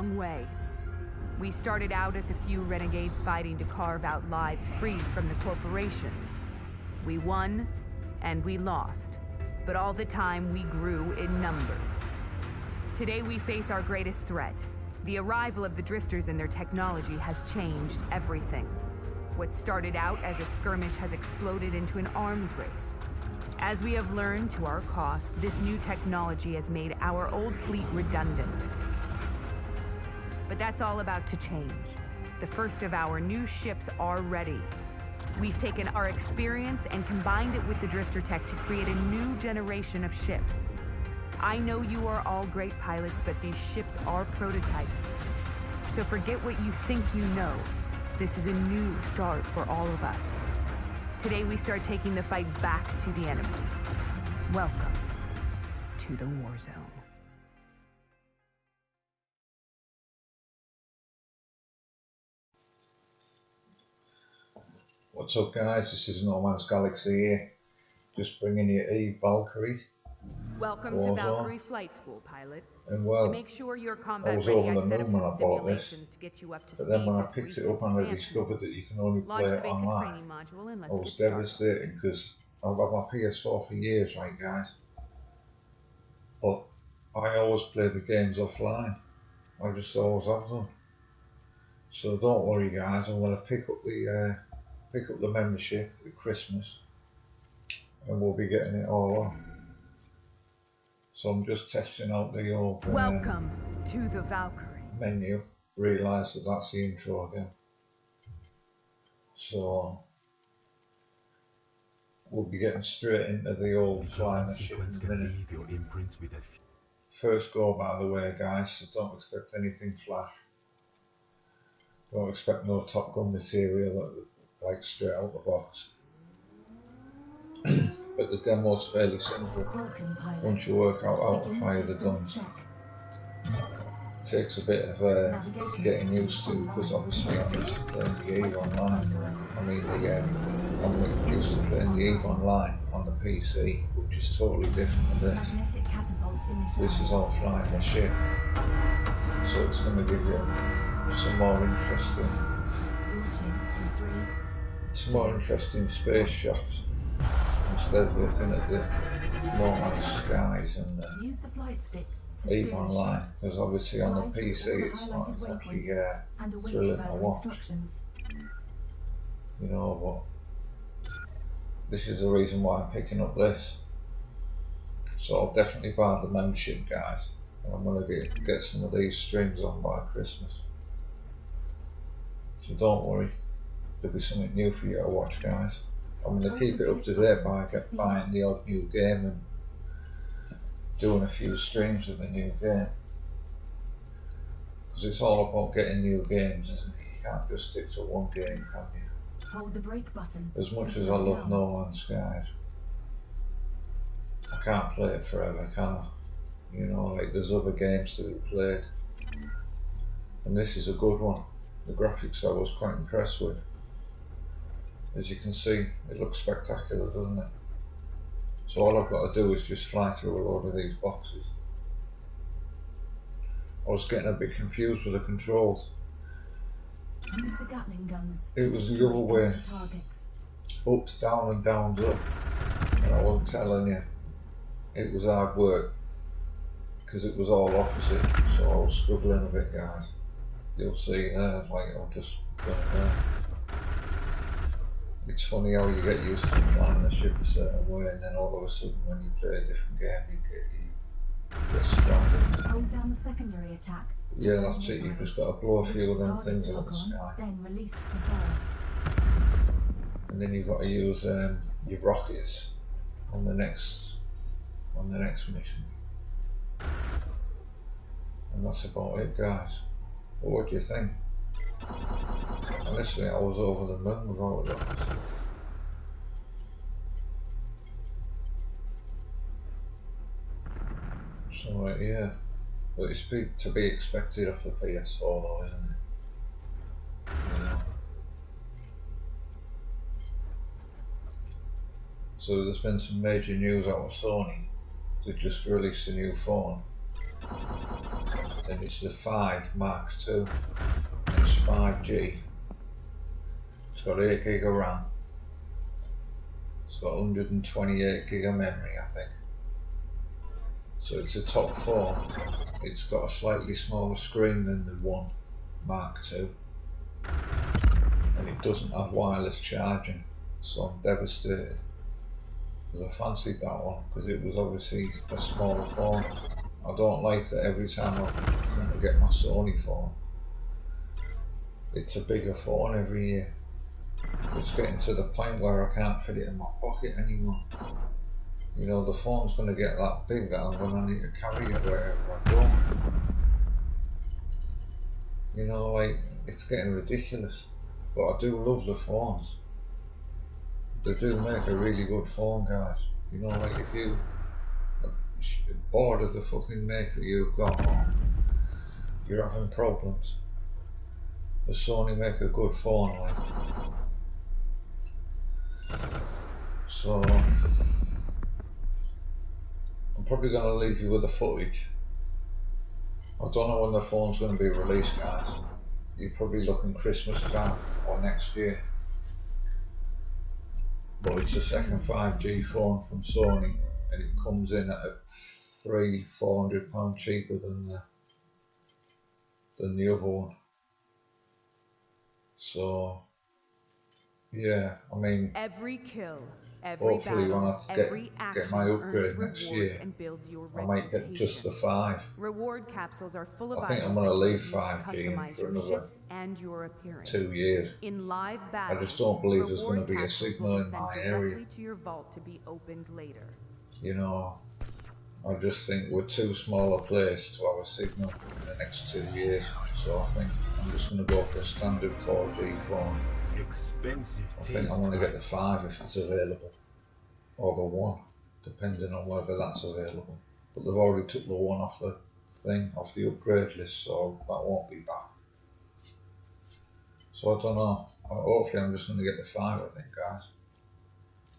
long way. We started out as a few renegades fighting to carve out lives freed from the corporations. We won, and we lost, but all the time we grew in numbers. Today we face our greatest threat. The arrival of the drifters and their technology has changed everything. What started out as a skirmish has exploded into an arms race. As we have learned to our cost, this new technology has made our old fleet redundant. But that's all about to change. The first of our new ships are ready. We've taken our experience and combined it with the drifter tech to create a new generation of ships. I know you are all great pilots, but these ships are prototypes. So forget what you think you know. This is a new start for all of us. Today we start taking the fight back to the enemy. Welcome to the war zone. What's up guys, this is No Man's Galaxy here, just bringing you Valkyrie. Welcome to Valkyrie Flight School, pilot. And well, to make sure you're combat I was ready, over I the set up moon when some I bought this, simulations to get you up to but speed. then when I with picked it recent up and I advancements. discovered that you can only Launch play the it basic online, training module and I let's was get started. devastated because I've had my PS4 for years, right guys, but I always play the games offline. I just always have done. So don't worry guys, I'm going to pick up the membership at Christmas and we'll be getting it all on. So I'm just testing out the old Welcome to the Valkyrie menu. Realise that that's the intro again. So we'll be getting straight into the old flying the ship in a minute. First go by the way guys, so don't expect anything flash. Don't expect no Top Gun material like straight out the box. But the demo's fairly simple once you work out how to fire the guns. Takes a bit of getting used to, because obviously I'm used to playing the EVE Online. I'm used to playing the EVE Online on the PC, which is totally different than this. This is all flying the ship, so it's going to give you some more interesting space shots instead of looking at the normal skies and EVE Online, because obviously on the PC it's not exactly thrilling to watch, you know. But this is the reason why I'm picking up this, so I'll definitely buy the membership guys, and I'm going to get some of these streams on by Christmas, so don't worry, there'll be something new for you to watch guys. I'm going to keep it up to date by buying the odd new game and doing a few streams of the new game, because it's all about getting new games, isn't it? You can't just stick to one game, can you? Hold the brake button. As much as I love No Man's Skies, I can't play it forever, can I? You know, like there's other games to be played, and this is a good one. The graphics I was quite impressed with. As you can see, it looks spectacular, doesn't it? So all I've got to do is just fly through a load of these boxes. I was getting a bit confused with the controls. Use the Gatling guns. It was the other way. Ups, down and downs up. And I wasn't telling you. It was hard work, because it was all opposite. So I was struggling a bit guys. You'll see there, like I'm just going there. It's funny how you get used to flying the ship a certain way, and then all of a sudden when you play a different game you get stranded. Hold down the secondary attack. Yeah, that's it, you've just got to blow a few of them things out of the sky. Then release to fire. And then you've got to use your rockets on the next mission. And that's about it guys. But what do you think? Honestly, I was over the moon with all of that. So yeah, but it's to be expected off the PS4 though, isn't it? Yeah. So there's been some major news out of Sony. They just released a new phone, and it's the 5 Mark II. It's 5G. It's got 8 gig of RAM. It's got 128 gig of memory, I think. So it's a top phone. It's got a slightly smaller screen than the 1 Mark II. And it doesn't have wireless charging. So I'm devastated. Because I fancied that one, because it was obviously a smaller phone. I don't like that every time I want to get my Sony phone, it's a bigger phone every year. It's getting to the point where I can't fit it in my pocket anymore. You know, the phone's going to get that big that I'm going to need to carry it wherever I go. You know, like, it's getting ridiculous. But I do love the phones. They do make a really good phone, guys. You know, like, if you are bored of the fucking make that you've got, you're having problems, the Sony make a good phone, like. So I'm probably going to leave you with the footage. I don't know when the phone's going to be released, guys. You're probably looking Christmas time or next year. But it's a second 5G phone from Sony, and it comes in at £300-400 cheaper than the other one. So yeah, I mean, every kill, every hopefully when battle, I every get action my earns upgrade next rewards year, and builds your I might get just the reputation. 5. Reward capsules are full of I think I'm items going to that leave you can use 5G in customize for your another ships and your appearance. 2 years. In live I battles, just don't believe there's going to be a capsules signal will be in sent my directly area. to your vault to be opened later. You know, I just think we're too small a place to have a signal in the next 2 years. So I think I'm just going to go for a standard 4G phone. Expensive I think I'm going to get the 5 if it's available, or the 1, depending on whether that's available. But they've already took the 1 off the thing, off the upgrade list, so that won't be back. So I don't know. Hopefully I'm just going to get the 5, I think, guys.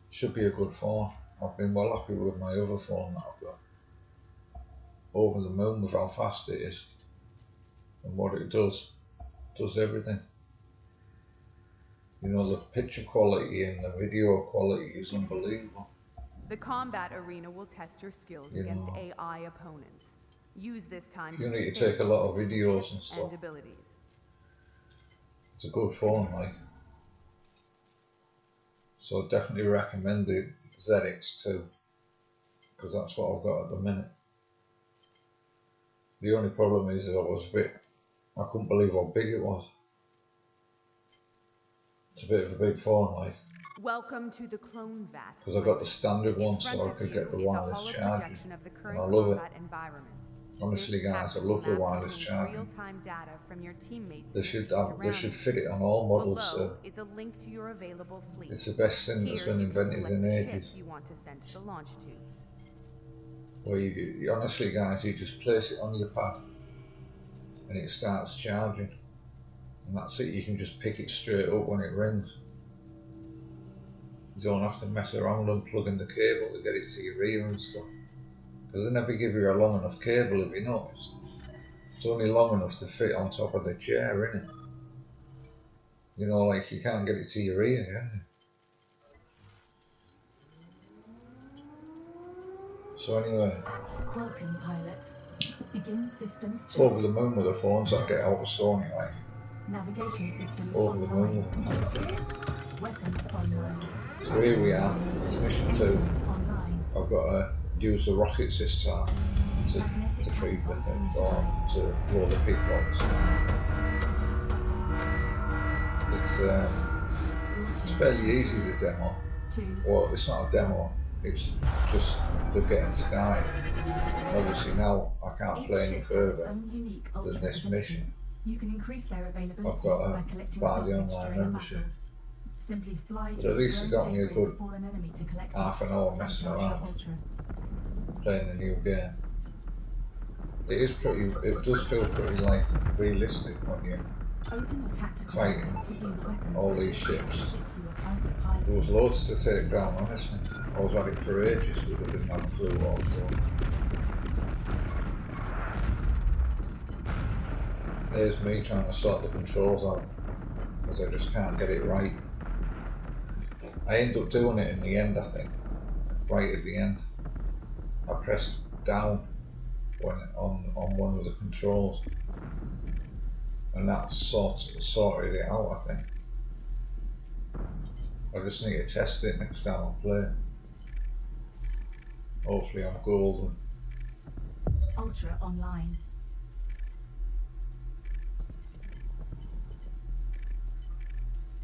Should be a good phone. I've been well happy with my other phone that I've got. Over the moon with how fast it is and what it does. Does everything. You know, the picture quality and the video quality is unbelievable. The combat arena will test your skills against AI opponents. Use this time You to need to take a lot of videos ships and stuff. abilities. It's a good phone, like. So I definitely recommend the ZX2, because that's what I've got at the minute. The only problem is that I couldn't believe how big it was. It's a bit of a big phone, like. Welcome to the clone vat. Because I got the standard one, In front so I of could you get the is a wireless hollow charging. projection of the And current I love it. combat environment. Honestly, This guys, I tactical love the map wireless contains charging. real-time data from your teammates They in the should seats around you. fit it on all models. Below is a link to your available fleet. It's the best thing that's Here been you can invented select in the ages. ship you want to send to the launch tubes. Where you honestly, guys, you just place it on your pad and it starts charging, and that's it. You can just pick it straight up when it rings. You don't have to mess around and plug in the cable to get it to your ear and stuff, because they never give you a long enough cable, have you noticed? It's only long enough to fit on top of the chair, isn't it? You know, like, you can't get it to your ear, can you? So anyway, Welcome, pilot. Begin systems check. over the moon with the phones I get out of Sony, like. Navigation systems Over the moon online. with them. Weapons online. So here we are, it's mission 2. Engines online. I've got to use the rockets this time to defeat the thing, or to blow the big box. It's fairly easy, the demo. 2. Well, it's not a demo, it's just the getting started. Obviously now I can't play any further than this mission. You can increase their availability I've got by to collecting buy the salvage online during a membership. battle. Simply fly But through at least it got me a debris of good fallen enemy to collect half an hour messing around, playing a new game. It does feel pretty like realistic when you're Open your tactical fighting menu to view weapons all ready these for the ships. ship you are currently piloting. There was loads to take down, honestly. I was at it for ages because I didn't have a clue what I was doing. There's me trying to sort the controls out because I just can't get it right. I end up doing it in the end, I think. Right at the end. I pressed down when on one of the controls. And that sorted it out, I think. I just need to test it next time I play. Hopefully I'm golden. Ultra online.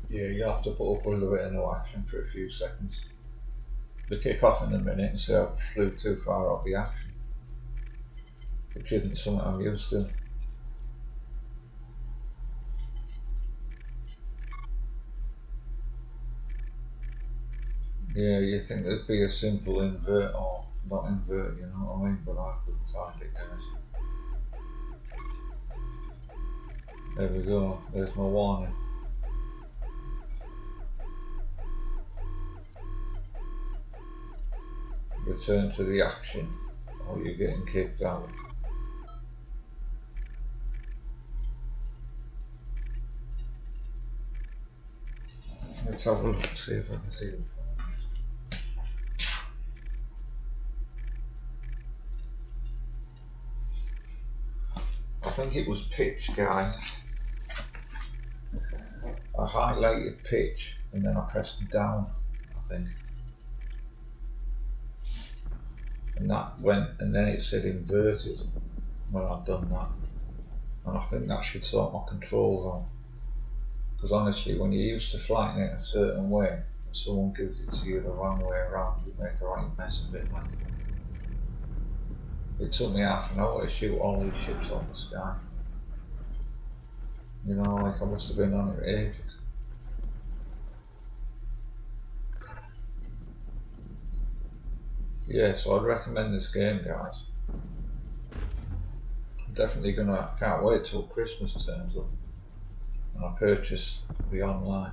Yeah, you have to put up with a bit of no action for a few seconds. The kick off in a minute and say I flew too far out the action, which isn't something I'm used to. Yeah, you think there'd be a simple invert or not invert, you know what I mean? But I couldn't find it, guys. There we go, there's my warning. Return to the action or you're getting kicked out. Let's have a look, see if I can see them. I think it was pitch, guys. I highlighted pitch and then I pressed down, I think. And that went, and then it said inverted when I've done that. And I think that should sort my controls out. Because honestly, when you're used to flying it a certain way, and someone gives it to you the wrong way around, you make a right mess of it, man. It took me half an hour to shoot all these ships off the sky. You know, like I must have been on it ages. Yeah, so I'd recommend this game, guys. I'm definitely can't wait till Christmas turns up and I purchase the online.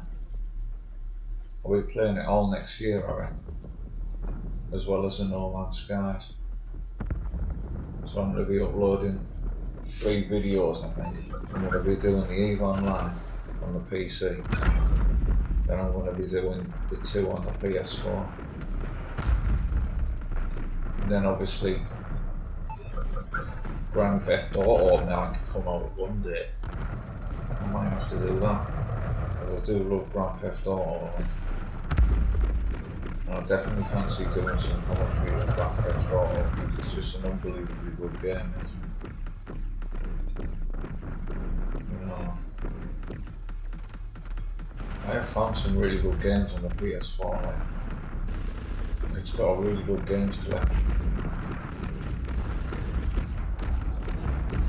I'll be playing it all next year, I reckon, as well as the No Man's Skies. So I'm going to be uploading 3 videos, I think. I'm going to be doing the EVE Online on the PC. Then I'm going to be doing the 2 on the PS4. And then obviously Grand Theft Auto now can come out one day. I might have to do that. I do love Grand Theft Auto. And I definitely fancy doing some commentary on Grand Theft Auto because it's just an unbelievably good game. You know, I have found some really good games on the PS4. Like, it's got a really good games collection.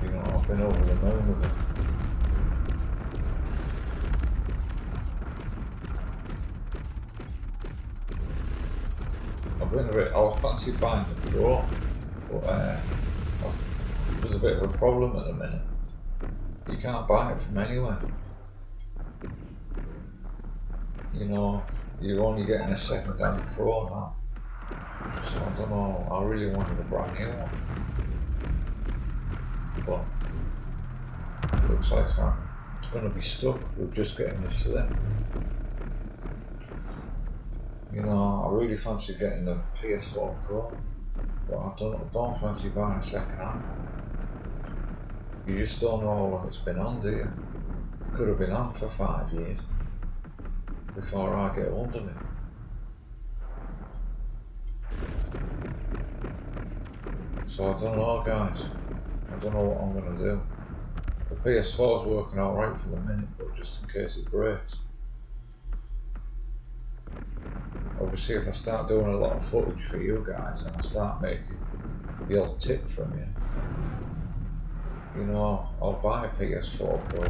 You know, I've been over the moon with it. I fancy buying the Pro, but there's a bit of a problem at the minute. You can't buy it from anywhere. You know, you're only getting a second-hand Pro now. So I don't know, I really wanted a brand new one. But it looks like I'm going to be stuck with just getting the Slim. You know, I really fancy getting the PS4 Pro, but I don't fancy buying a second hand. You just don't know how long it's been on, do you? It could have been on for 5 years before I get hold of it. So I don't know, guys. I don't know what I'm going to do. The PS4 is working alright for the minute, but just in case it breaks. Obviously, if I start doing a lot of footage for you guys and I start making the odd tip from you, you know, I'll buy a PS4 Pro.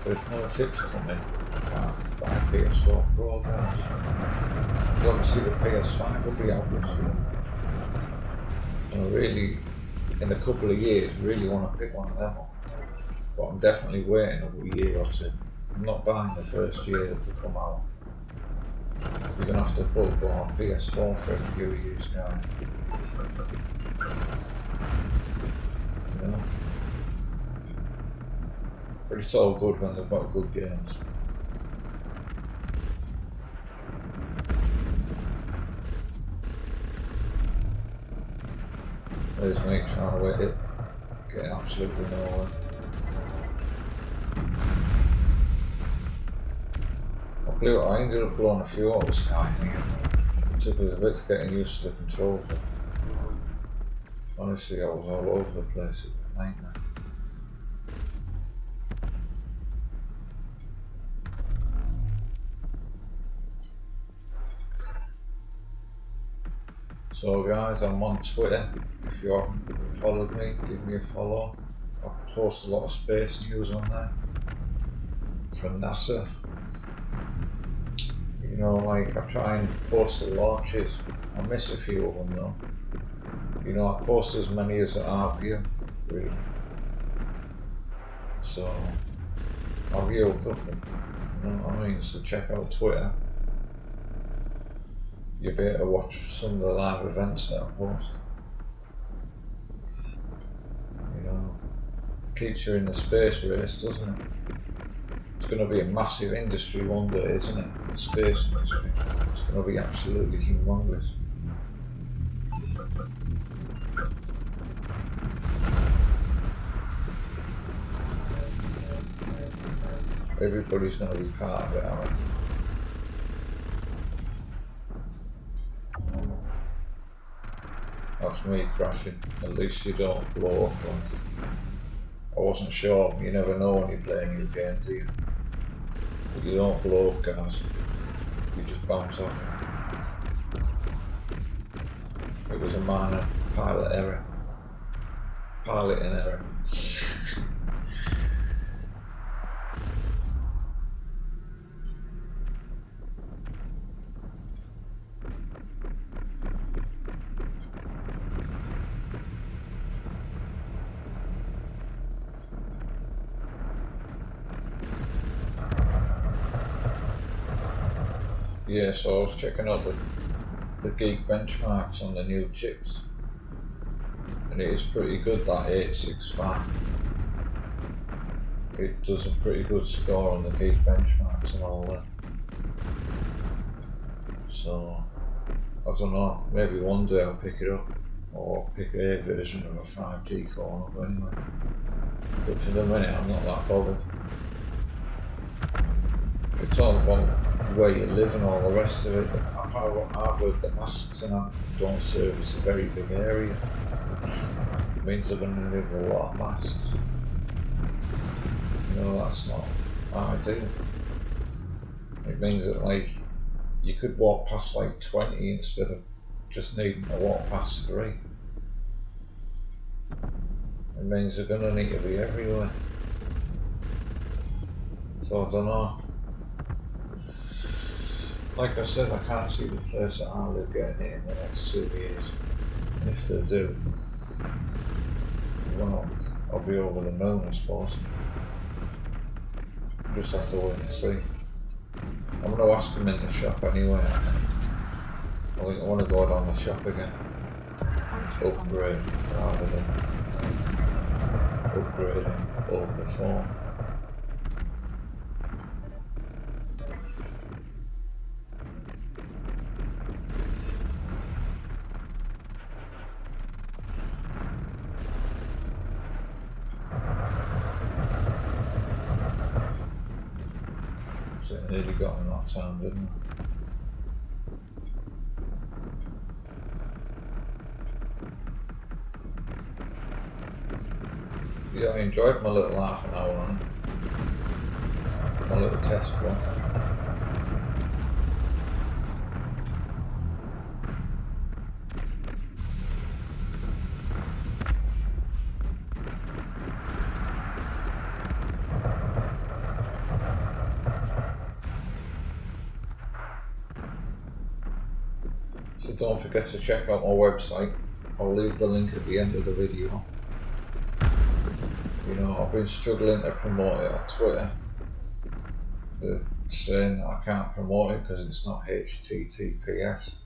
But if no tips come in, I can't buy a PS4 Pro, guys. Because obviously the PS5 will be out this year. And I really, in a couple of years, really want to pick one of them up. But I'm definitely waiting a year or 2. I'm not buying the first year that they come out. You're going to have to put on PS4 for a few years, guys. You know? But it's all good when they've got good games. There's me trying to hit it, getting absolutely nowhere. I ended up blowing a few out of the sky in here. It took us a bit getting used to the controls. Honestly, I was all over the place. It was a nightmare. So guys, I'm on Twitter. If you haven't followed me, give me a follow. I post a lot of space news on there from NASA. You know, like I try and post the launches. I miss a few of them though. You know, I post as many as I have here, really. So I'll view a couple. You know what I mean? So check out Twitter. You'll be able to watch some of the live events that I post. You know, keeps you in the space race, doesn't it? It's going to be a massive industry one day, isn't it? The space industry. It's going to be absolutely humongous. Everybody's going to be part of it, aren't they? That's me crashing. At least you don't blow up. I wasn't sure. You never know when you're playing your game, do you? But you don't blow up, guys. You just bounce off. It was a minor pilot error. Piloting error. Yeah, so I was checking out the geek benchmarks on the new chips, and it is pretty good, that 865. It does a pretty good score on the geek benchmarks and all that. So I don't know, maybe one day I'll pick it up, or pick a version of a 5G phone up anyway. But for the minute I'm not that bothered. It's all about where you live and all the rest of it. I've heard the masks and that don't service a very big area. It means they're going to need a lot of masks. You know, that's not ideal. It means that, like, you could walk past like 20 instead of just needing to walk past 3. It means they're going to need to be everywhere. So I don't know. Like I said, I can't see the place that I live getting it in the next 2 years. And if they do, well, I'll be over the moon, I suppose. Just have to wait and see. I'm going to ask them in the shop anyway. I think I want to go down the shop again. Upgrade rather than upgrading over the phone. Nearly got in that time, didn't I? Yeah, I enjoyed my little half an hour on it. My little test run. So don't forget to check out my website. I'll leave the link at the end of the video. You know, I've been struggling to promote it on Twitter. They're saying that I can't promote it because it's not HTTPS.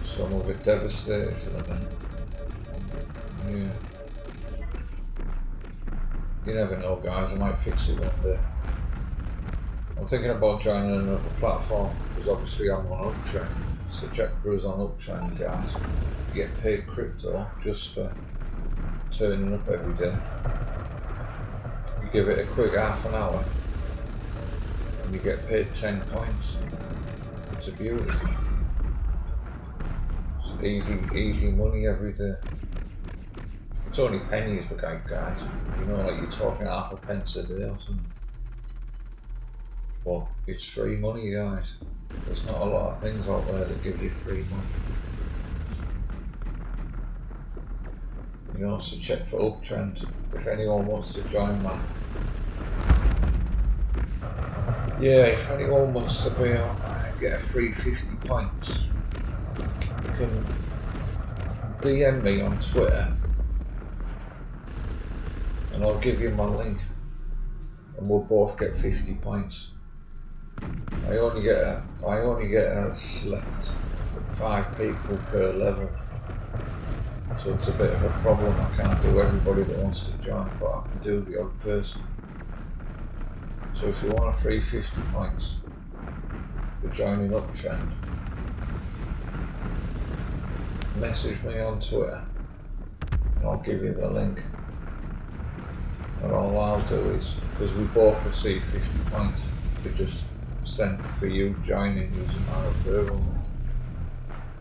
So I'm a bit devastated for the minute. Yeah. You never know, guys, I might fix it one day. I'm thinking about joining another platform, because obviously I'm on Uptrend. So check for us on Uptrend, guys. You get paid crypto just for turning up every day. You give it a quick half an hour and you get paid 10 points. It's a beauty. It's easy money every day. It's only pennies for guys. You know, like you're talking half a pence a day or something. But it's free money, guys. There's not a lot of things out there that give you free money. You know, so check for Uptrend if anyone wants to join that. Yeah, if anyone wants to be on, get a free 50 points, you can DM me on Twitter and I'll give you my link and we'll both get 50 points. I only get a select 5 people per level, so it's a bit of a problem. I can't do everybody that wants to join, but I can do the odd person. So if you want a free 50 points for joining Uptrend, message me on Twitter and I'll give you the link. And all I'll do is, because we both receive 50 points to just send for you joining using my referral link,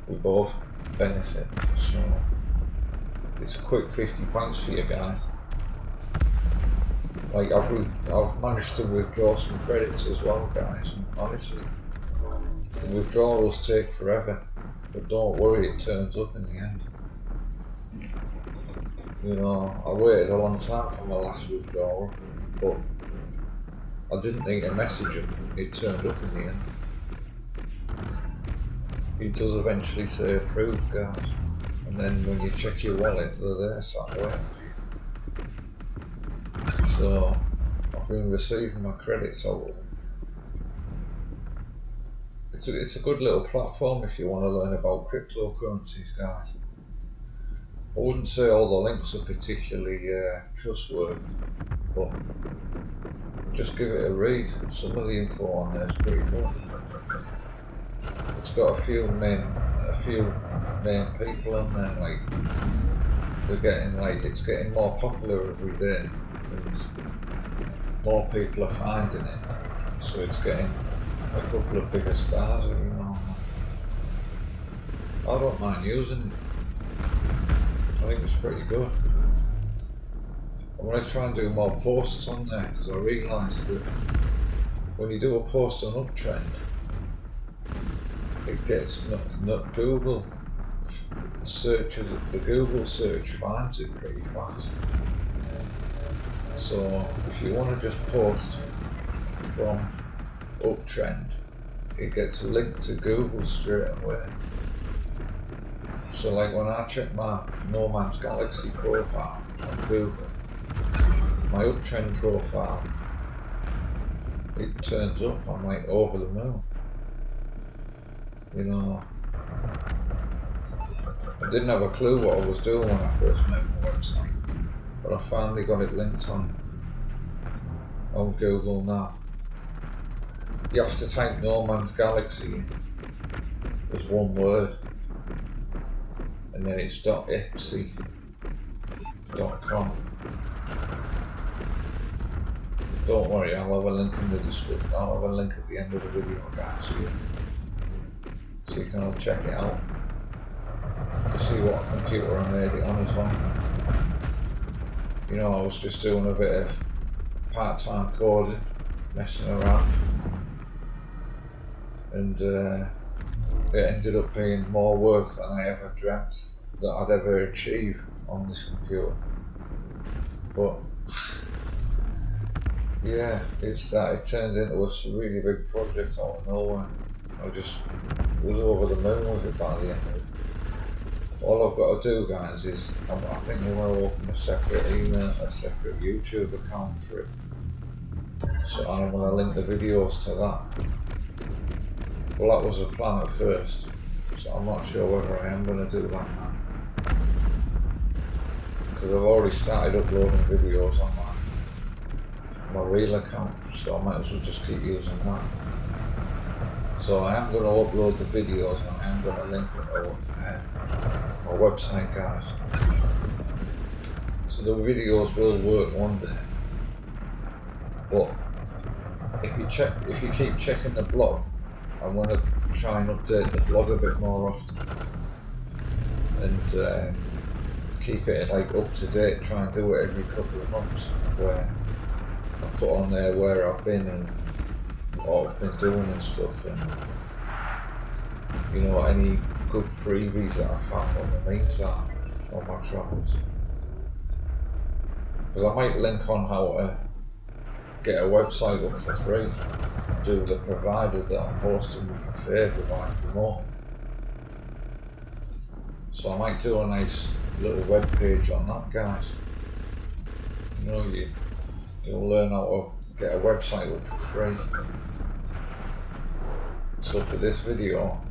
we both benefit. So it's a quick 50 points for you guys. Like I've managed to withdraw some credits as well, guys, and honestly the withdrawals take forever, but don't worry, it turns up in the end. You know, I waited a long time for my last withdrawal, but I didn't need to message him, it turned up in the end. It does eventually say approved, guys, and then when you check your wallet, they're there sat waiting. So I've been receiving my credits out of them. It's a good little platform if you want to learn about cryptocurrencies, guys. I wouldn't say all the links are particularly trustworthy, but just give it a read. Some of the info on there is pretty good. It's got a few main people on there, like it's getting more popular every day. More people are finding it, so it's getting a couple of bigger stars every now and then. I don't mind using it. I think it's pretty good. I'm going to try and do more posts on there, because I realised that when you do a post on Uptrend, it gets not Google searches, the Google search finds it pretty fast. So if you want to just post from Uptrend, it gets linked to Google straight away. So like when I check my No Man's Galaxy profile on Google, my Uptrend profile, it turns up, I'm like over the moon. You know, I didn't have a clue what I was doing when I first made my website, but I finally got it linked on Google now. You have to type No Man's Galaxy in as one word, and then it's .etsy.com. Don't worry, I'll have a link in the description. I'll have a link at the end of the video, guys, so you can all check it out to see what computer I made it on as well. You know, I was just doing a bit of part-time coding, messing around, and it ended up being more work than I ever dreamt that I'd ever achieve on this computer. But yeah, it turned into a really big project out of nowhere. I just was over the moon with it by the end of it. All I've got to do, guys, is I think I'm going to open a separate YouTube account for it. So I'm going to link the videos to that. Well, that was the plan at first, so I'm not sure whether I am going to do that now. Because I've already started uploading videos on my real account, so I might as well just keep using that. So I am going to upload the videos and I am going to link them to my website, guys. So the videos will work one day, but if you keep checking the blog, I want to try and update the blog a bit more often and keep it like up to date. Try and do it every couple of months, where I put on there where I've been and what I've been doing and stuff, and you know, any good freebies that I found on the meantime on my travels. Because I might link on how to get a website up for free, do the provider that I'm hosting with my favourite like promote. So I might do a nice little web page on that, guys. You know, you'll learn how to get a website up for free. So for this video,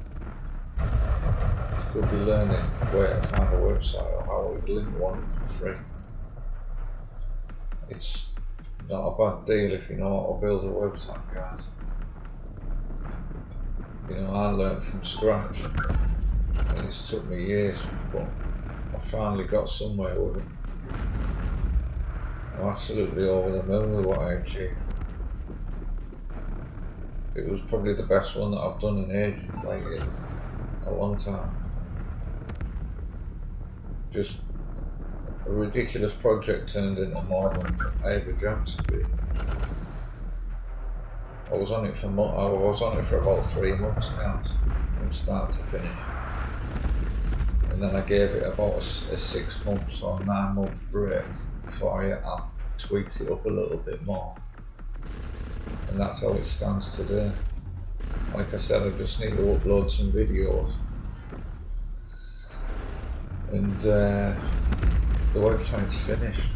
you could be learning where to find a website or how to link one for free. It's not a bad deal if you know how to build a website, guys. You know, I learned from scratch and it's took me years, but I finally got somewhere with it. I'm absolutely over the moon with what I achieved. It was probably the best one that I've done in ages, like in a long time. Just a ridiculous project turned into more than I ever dreamt to be. I was on it for about 3 months, guys, from start to finish. And then I gave it about a 6 months or 9 month break before I tweaked it up a little bit more. And that's how it stands today. Like I said, I just need to upload some videos. And the website's finished.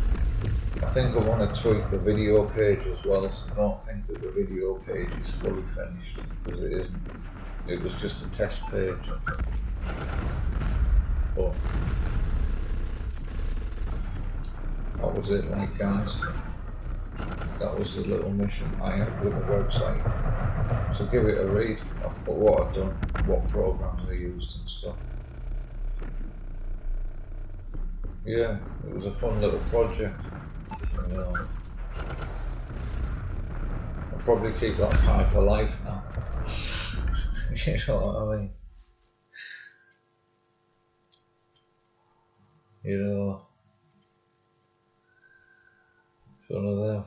I think I want to tweak the video page as well, so I don't think that the video page is fully finished, because it isn't. It was just a test page. But that was it, like, guys. That was the little mission I had with the website. So give it a read of what I've done, what programs I used and stuff. Yeah, it was a fun little project. You know, I'll probably keep that pie for life now. You know what I mean? You know, it's one of them.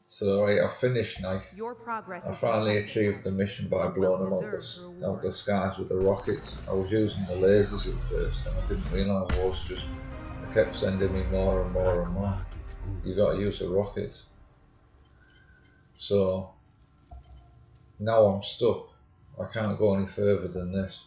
So right, I finished now. Your progress I is finally impressive. achieved the mission by A blowing them well-deserved out the skies with the rockets. I was using the lasers at first and I didn't realise I was just, they kept sending me more and more and more. You got to use the rockets. So now I'm stuck. I can't go any further than this.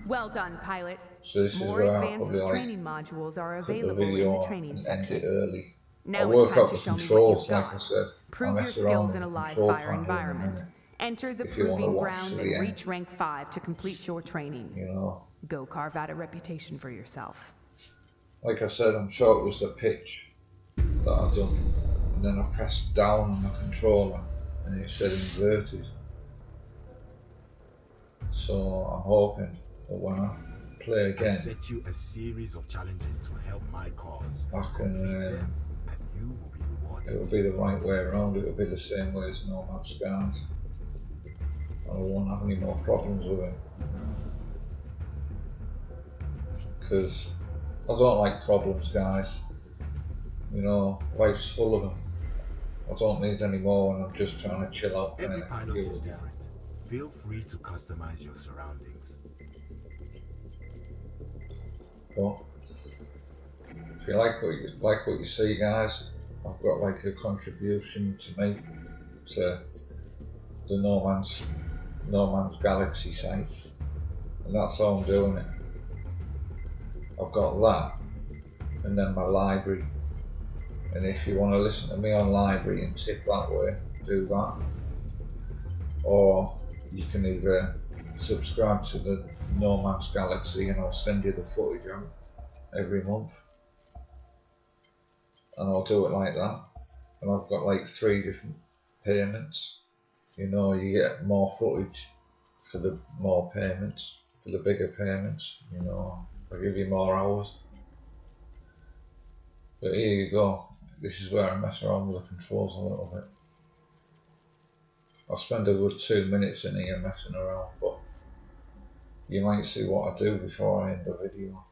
Well done, pilot. So this More is where I'll advanced probably training modules are put the available in video the training and end section. it early. I Now it's work time out to the show me what controls, you've like I got. said. Prove I your mess around skills with in a the live control fire panel in a environment. minute. Enter the If you wanna proving watch ground to and the end. reach rank 5 to complete your training. You know, Go carve out a reputation for yourself. like I said, I'm sure it was the pitch that I've done. And then I pressed down on the controller and it said inverted. So I'm hoping that when I play again, I've set you a series of challenges to help my cause. I can, Complete them, and you will be rewarded. it will be the right way around. It will be the same way as No Man's Skies. I won't have any more problems with it. Because I don't like problems, guys. You know, life's full of them. I don't need any more when I'm just trying to chill out playing Every a pilot computer is game. different. Feel free to customize your surroundings. But if you like what you see, guys, I've got like a contribution to make to the No Man's Galaxy site, and that's how I'm doing it. I've got that, and then my library. And if you want to listen to me on library and tip that way, do that. Or you can either subscribe to the No Man's Galaxy and I'll send you the footage out every month. and I'll do it like that. And I've got like 3 different payments. You know, you get more footage for the more payments, for the bigger payments. You know, I give you more hours. But here you go. This is where I mess around with the controls a little bit. I'll spend a good 2 minutes in here messing around, but you might see what I do before I end the video.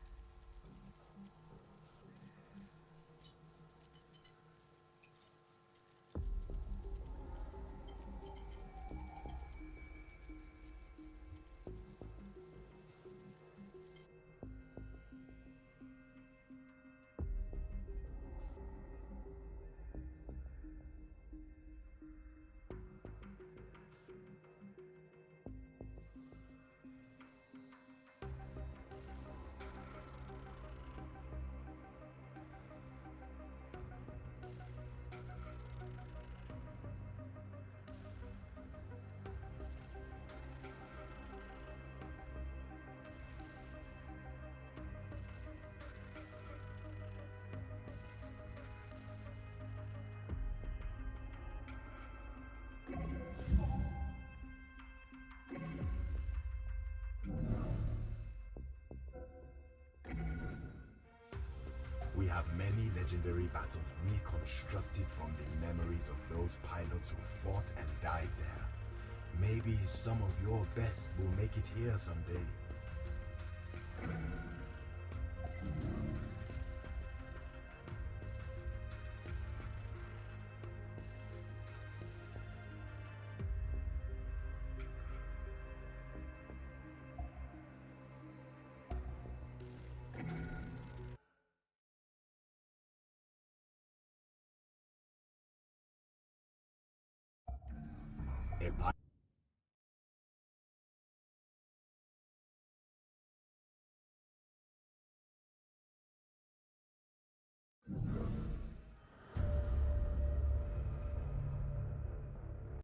We have many legendary battles reconstructed from the memories of those pilots who fought and died there. Maybe some of your best will make it here someday. A